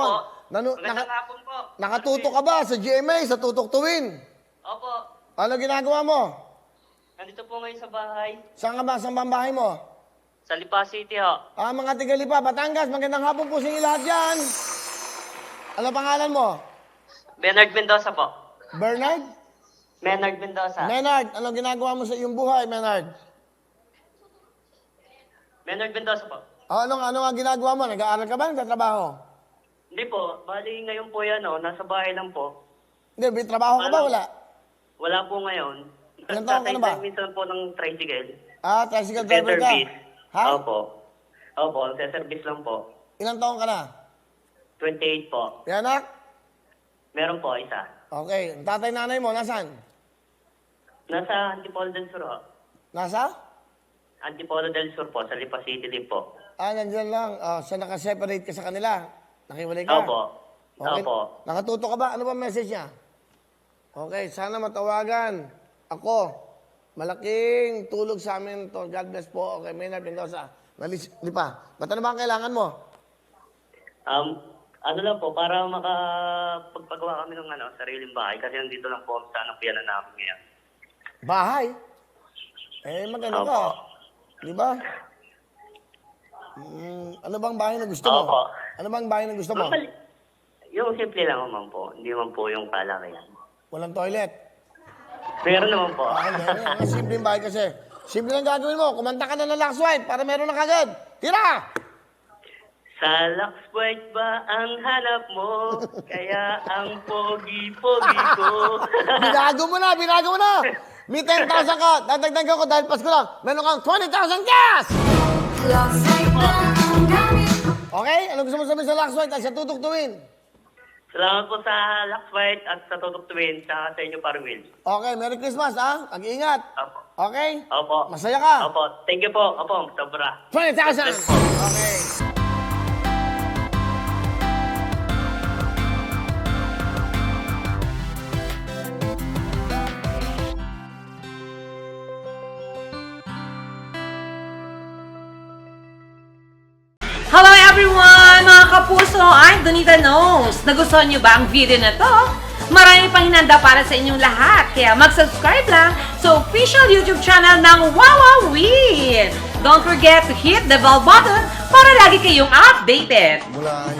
hapon. Magandang hapon po. Nakatutok ka ba sa GMA, sa Tutok Tuwin? Opo. Ano ginagawa mo? Nandito po ngayon sa bahay. Saan ka ba? Saan ba ang bahay mo? Sa Lipa City ho. Mga Tigalipa, Batangas, magandang hapon po sa inyo lahat dyan. Ano pangalan mo? Bernard Mendoza po. Bernard? Bernard Mendoza. Menard, ano ginagawa mo sa iyong buhay, Menard? Bernard Mendoza po. Ano nga ginagawa mo? Nag-aaral ka ba? Nagtatrabaho? Hindi po. Bali ngayon po yan nasa bahay lang po. Hindi, may trabaho ka ba? Wala? Wala po ngayon. Ilang taon ka na ba? Minsan po ng tricycle. Tricycle driver ka? Service. Ha? Opo, service lang po. Ilang taon ka na? 28 po. Yan, anak? Meron po isa. Okay. Ang tatay nanay mo, nasaan? Nasa Antipolo del Sur ho. Nasa? Antipolo del Sur po, sa Lipa City din po. Nandyan lang. Siya nakaseparate ka sa kanila. Nakiwalay ka? Opo. Okay. Opo. Nakatuto ka ba? Ano ba message niya? Okay, sana matawagan ako. Malaking tulog sa amin to. God bless po. Okay, Maynard Mendoza. Lipa, ba't ano ba ang kailangan mo? Ano lang po, para makapagpagawa kami ng sariling bahay kasi nandito lang po sa piyanan namin ngayon. Bahay? Maganda ka. Di ba? Ano bang bahay na gusto mo? Opo. Ano bang bahay na gusto mo? Yung simple lang naman po. Hindi man po yung kalakihan. Walang toilet? Meron naman po. Meron. Simple yung bahay kasi. Simple lang gagawin mo. Kumanta ka na ng Lux White para meron na kagad. Tira! Sa Lux White ba ang hanap mo? Kaya ang pogi-pogi ko. Binago mo na! May 10,000 ka. Dadagdagan ko dahil Pasko lang. Meron kang 20,000 cash! Okay? Ano gusto mo sabihin sa Lux White at sa Tutok Tuwin? Salamat po sa Lux White at sa Tutok Tuwin sa inyo, Parmil. Okay, Merry Christmas, ha? Mag-iingat. Opo. Okay? Opo. Masaya ka? Opo. Thank you po. Opo, sobra. 20,000! Okay. Hello everyone! Mga kapuso, I'm Donita Knows. Nagustuhan niyo ba ang video na to? Marami pang hinanda para sa inyong lahat. Kaya mag-subscribe lang sa official YouTube channel ng Wowowin. Don't forget to hit the bell button para lagi kayong updated. Mula